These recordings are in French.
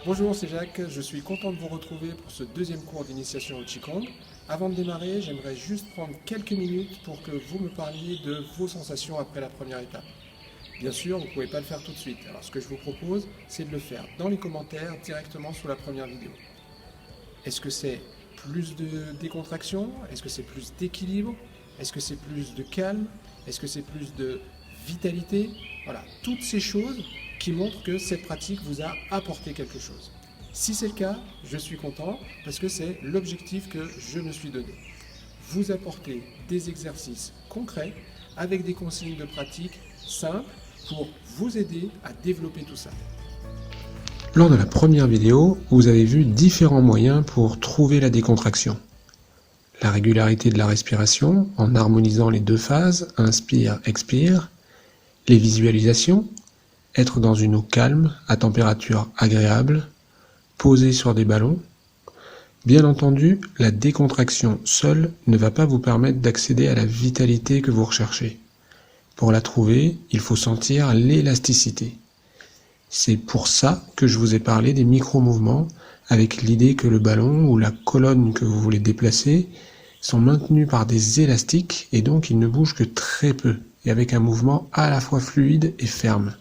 Bonjour, c'est Jacques, je suis content de vous retrouver pour ce deuxième cours d'initiation au Qigong. Avant de démarrer, j'aimerais juste prendre quelques minutes pour que vous me parliez de vos sensations après la première étape. Bien sûr, vous ne pouvez pas le faire tout de suite, alors ce que je vous propose, c'est de le faire dans les commentaires directement sous la première vidéo. Est-ce que c'est plus de décontraction? Est-ce que c'est plus d'équilibre? Est-ce que c'est plus de calme? Est-ce que c'est plus de vitalité? Voilà, toutes ces choses qui montrent que cette pratique vous a apporté quelque chose. Si c'est le cas, je suis content parce que c'est l'objectif que je me suis donné. Vous apporter des exercices concrets avec des consignes de pratique simples pour vous aider à développer tout ça. Lors de la première vidéo, vous avez vu différents moyens pour trouver la décontraction. La régularité de la respiration en harmonisant les deux phases, inspire, expire, les visualisations, être dans une eau calme, à température agréable, posé sur des ballons. Bien entendu, la décontraction seule ne va pas vous permettre d'accéder à la vitalité que vous recherchez. Pour la trouver, il faut sentir l'élasticité. C'est pour ça que je vous ai parlé des micro-mouvements, avec l'idée que le ballon ou la colonne que vous voulez déplacer sont maintenus par des élastiques et donc ils ne bougent que très peu, et avec un mouvement à la fois fluide et ferme.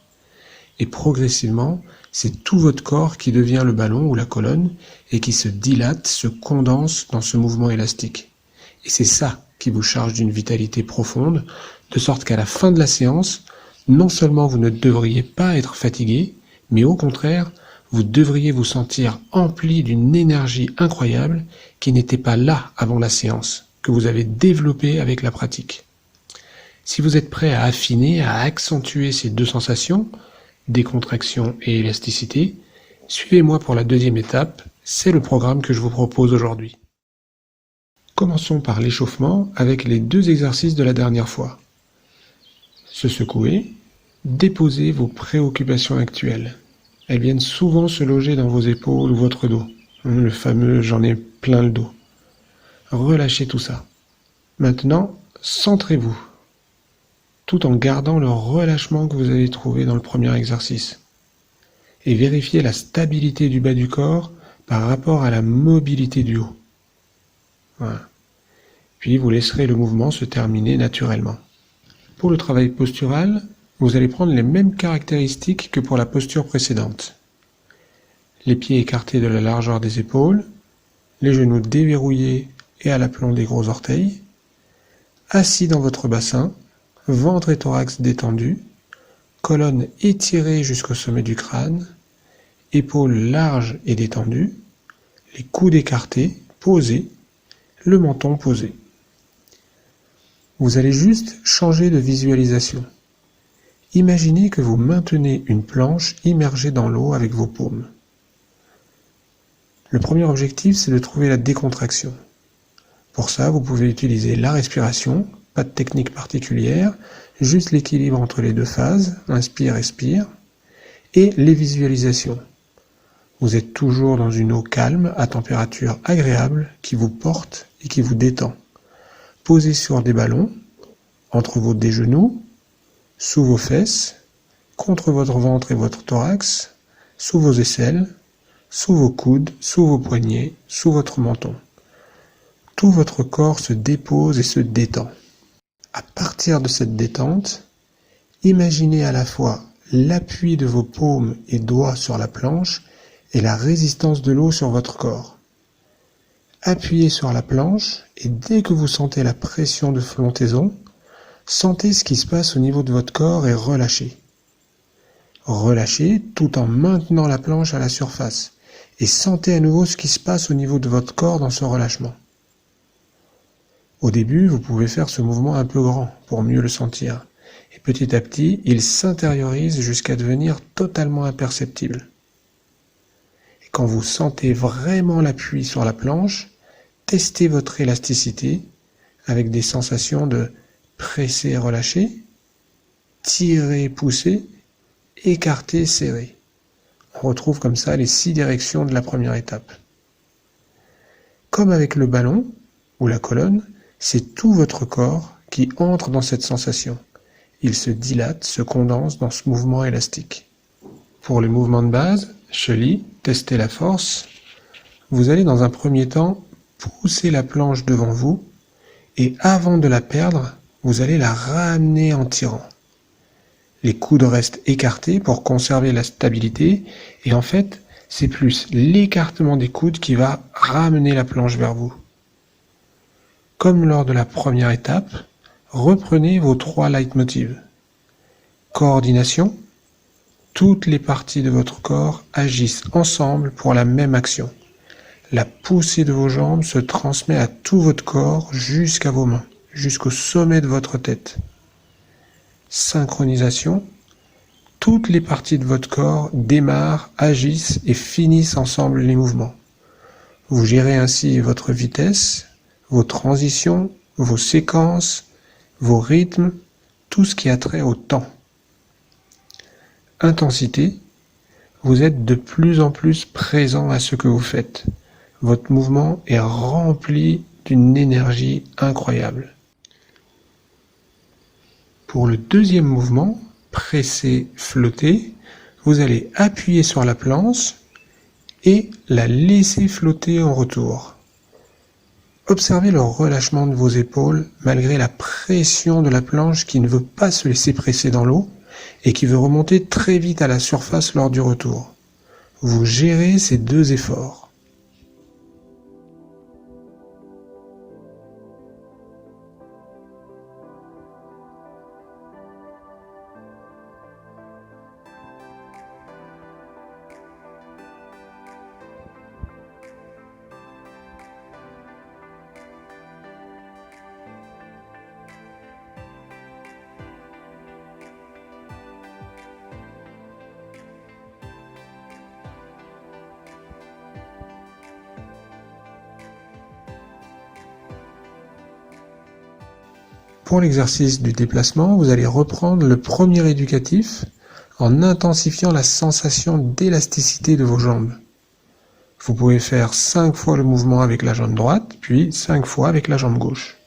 Et progressivement, c'est tout votre corps qui devient le ballon ou la colonne et qui se dilate, se condense dans ce mouvement élastique. Et c'est ça qui vous charge d'une vitalité profonde, de sorte qu'à la fin de la séance, non seulement vous ne devriez pas être fatigué, mais au contraire, vous devriez vous sentir empli d'une énergie incroyable qui n'était pas là avant la séance, que vous avez développée avec la pratique. Si vous êtes prêt à affiner, à accentuer ces deux sensations, décontraction et élasticité, suivez-moi pour la deuxième étape, c'est le programme que je vous propose aujourd'hui. Commençons par l'échauffement avec les deux exercices de la dernière fois. Se secouer, déposez vos préoccupations actuelles. Elles viennent souvent se loger dans vos épaules ou votre dos. Le fameux « j'en ai plein le dos ». Relâchez tout ça. Maintenant, centrez-vous, tout en gardant le relâchement que vous avez trouvé dans le premier exercice. Et vérifiez la stabilité du bas du corps par rapport à la mobilité du haut. Voilà. Puis vous laisserez le mouvement se terminer naturellement. Pour le travail postural, vous allez prendre les mêmes caractéristiques que pour la posture précédente. Les pieds écartés de la largeur des épaules, les genoux déverrouillés et à l'aplomb des gros orteils, assis dans votre bassin, ventre et thorax détendus, colonne étirée jusqu'au sommet du crâne, épaules larges et détendues, les coudes écartés, posés, le menton posé. Vous allez juste changer de visualisation. Imaginez que vous maintenez une planche immergée dans l'eau avec vos paumes. Le premier objectif, c'est de trouver la décontraction. Pour ça, vous pouvez utiliser la respiration, pas de technique particulière, juste l'équilibre entre les deux phases, inspire, expire, et les visualisations. Vous êtes toujours dans une eau calme, à température agréable, qui vous porte et qui vous détend. Posé sur des ballons, entre vos deux genoux, sous vos fesses, contre votre ventre et votre thorax, sous vos aisselles, sous vos coudes, sous vos poignets, sous votre menton. Tout votre corps se dépose et se détend. À partir de cette détente, imaginez à la fois l'appui de vos paumes et doigts sur la planche et la résistance de l'eau sur votre corps. Appuyez sur la planche et dès que vous sentez la pression de flottaison, sentez ce qui se passe au niveau de votre corps et relâchez. Relâchez tout en maintenant la planche à la surface et sentez à nouveau ce qui se passe au niveau de votre corps dans ce relâchement. Au début, vous pouvez faire ce mouvement un peu grand pour mieux le sentir. Et petit à petit, il s'intériorise jusqu'à devenir totalement imperceptible. Et quand vous sentez vraiment l'appui sur la planche, testez votre élasticité avec des sensations de presser et relâcher, tirer, pousser, écarter, serrer. On retrouve comme ça les 6 directions de la première étape. Comme avec le ballon ou la colonne, c'est tout votre corps qui entre dans cette sensation. Il se dilate, se condense dans ce mouvement élastique. Pour les mouvements de base, chenille, tester la force, vous allez dans un premier temps pousser la planche devant vous et avant de la perdre, vous allez la ramener en tirant. Les coudes restent écartés pour conserver la stabilité et en fait, c'est plus l'écartement des coudes qui va ramener la planche vers vous. Comme lors de la première étape, reprenez vos 3 leitmotivs. Coordination, toutes les parties de votre corps agissent ensemble pour la même action. La poussée de vos jambes se transmet à tout votre corps jusqu'à vos mains, jusqu'au sommet de votre tête. Synchronisation, toutes les parties de votre corps démarrent, agissent et finissent ensemble les mouvements. Vous gérez ainsi votre vitesse, vos transitions, vos séquences, vos rythmes, tout ce qui a trait au temps. Intensité, vous êtes de plus en plus présent à ce que vous faites. Votre mouvement est rempli d'une énergie incroyable. Pour le deuxième mouvement, presser, flotter, vous allez appuyer sur la planche et la laisser flotter en retour. Observez le relâchement de vos épaules malgré la pression de la planche qui ne veut pas se laisser presser dans l'eau et qui veut remonter très vite à la surface lors du retour. Vous gérez ces 2 efforts. Pour l'exercice du déplacement, vous allez reprendre le premier éducatif en intensifiant la sensation d'élasticité de vos jambes. Vous pouvez faire 5 fois le mouvement avec la jambe droite, puis 5 fois avec la jambe gauche.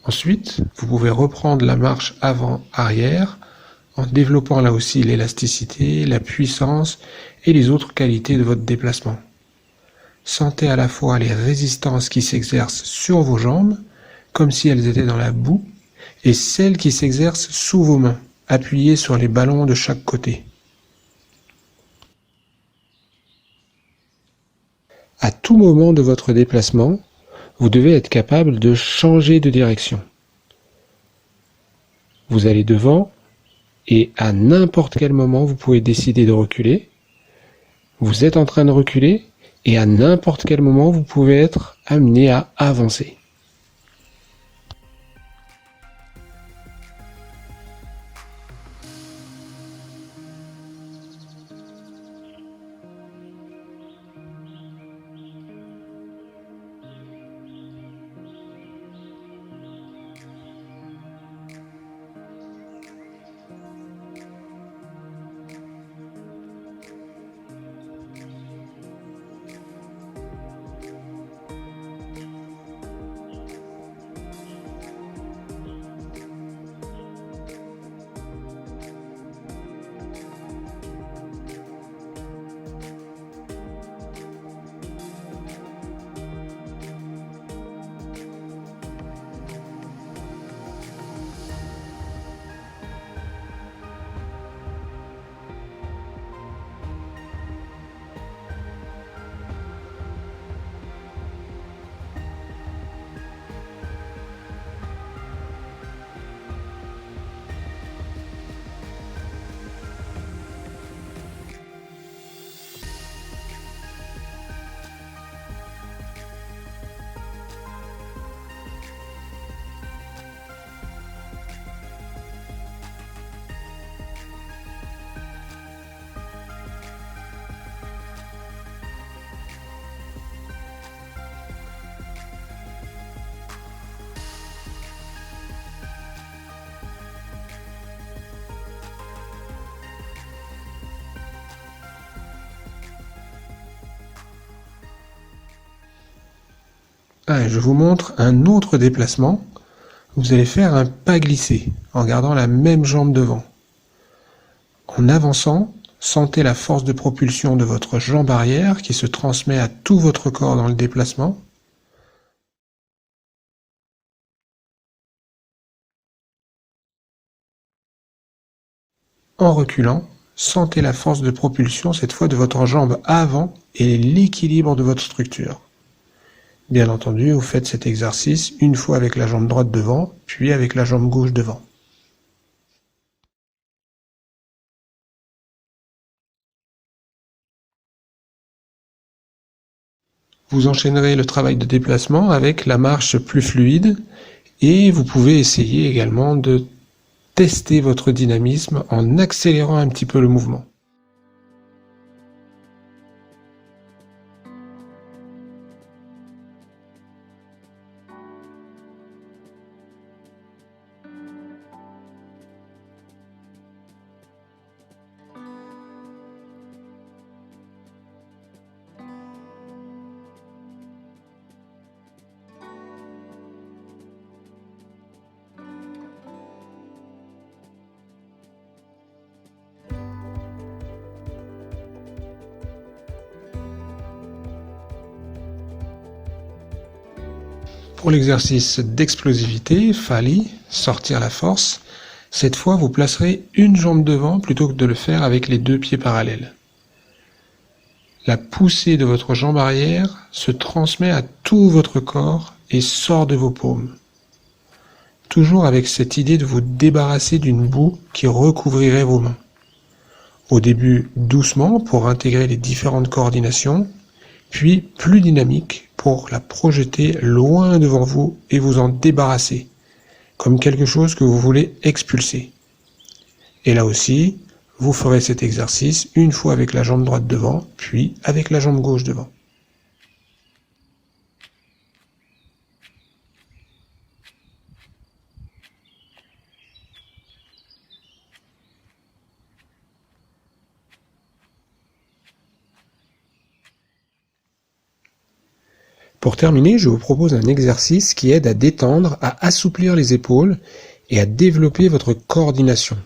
Ensuite, vous pouvez reprendre la marche avant-arrière en développant là aussi l'élasticité, la puissance et les autres qualités de votre déplacement. Sentez à la fois les résistances qui s'exercent sur vos jambes, comme si elles étaient dans la boue, et celles qui s'exercent sous vos mains, appuyées sur les ballons de chaque côté. À tout moment de votre déplacement, vous devez être capable de changer de direction. Vous allez devant et à n'importe quel moment vous pouvez décider de reculer. Vous êtes en train de reculer et à n'importe quel moment vous pouvez être amené à avancer. Je vous montre un autre déplacement. Vous allez faire un pas glissé en gardant la même jambe devant. En avançant, sentez la force de propulsion de votre jambe arrière qui se transmet à tout votre corps dans le déplacement. En reculant, sentez la force de propulsion cette fois de votre jambe avant et l'équilibre de votre structure. Bien entendu, vous faites cet exercice une fois avec la jambe droite devant, puis avec la jambe gauche devant. Vous enchaînerez le travail de déplacement avec la marche plus fluide et vous pouvez essayer également de tester votre dynamisme en accélérant un petit peu le mouvement. Pour l'exercice d'explosivité, Fali, sortir la force, cette fois vous placerez une jambe devant plutôt que de le faire avec les deux pieds parallèles. La poussée de votre jambe arrière se transmet à tout votre corps et sort de vos paumes. Toujours avec cette idée de vous débarrasser d'une boue qui recouvrirait vos mains. Au début doucement pour intégrer les différentes coordinations, puis plus dynamique pour la projeter loin devant vous et vous en débarrasser, comme quelque chose que vous voulez expulser. Et là aussi, vous ferez cet exercice une fois avec la jambe droite devant, puis avec la jambe gauche devant. Pour terminer, je vous propose un exercice qui aide à détendre, à assouplir les épaules et à développer votre coordination.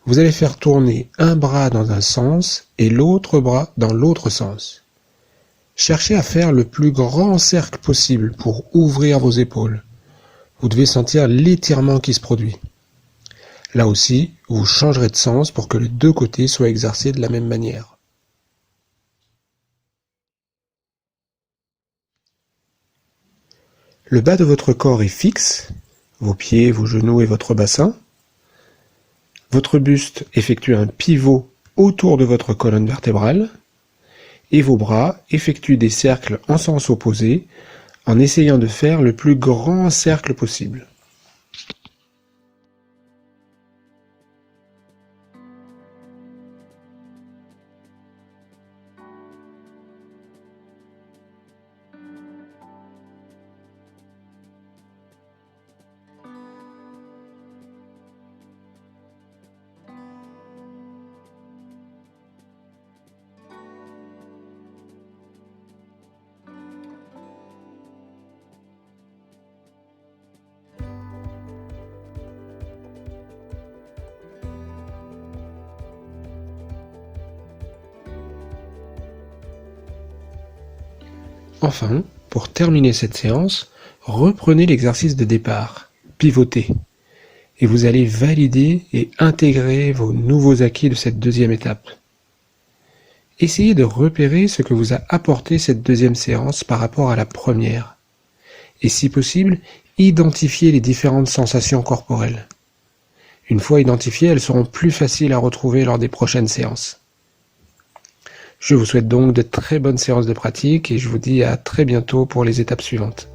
Vous allez faire tourner un bras dans un sens et l'autre bras dans l'autre sens. Cherchez à faire le plus grand cercle possible pour ouvrir vos épaules. Vous devez sentir l'étirement qui se produit. Là aussi, vous changerez de sens pour que les deux côtés soient exercés de la même manière. Le bas de votre corps est fixe, vos pieds, vos genoux et votre bassin. Votre buste effectue un pivot autour de votre colonne vertébrale et vos bras effectuent des cercles en sens opposé en essayant de faire le plus grand cercle possible. Enfin, pour terminer cette séance, reprenez l'exercice de départ, pivotez, et vous allez valider et intégrer vos nouveaux acquis de cette deuxième étape. Essayez de repérer ce que vous a apporté cette deuxième séance par rapport à la première, et si possible, identifiez les différentes sensations corporelles. Une fois identifiées, elles seront plus faciles à retrouver lors des prochaines séances. Je vous souhaite donc de très bonnes séances de pratique et je vous dis à très bientôt pour les étapes suivantes.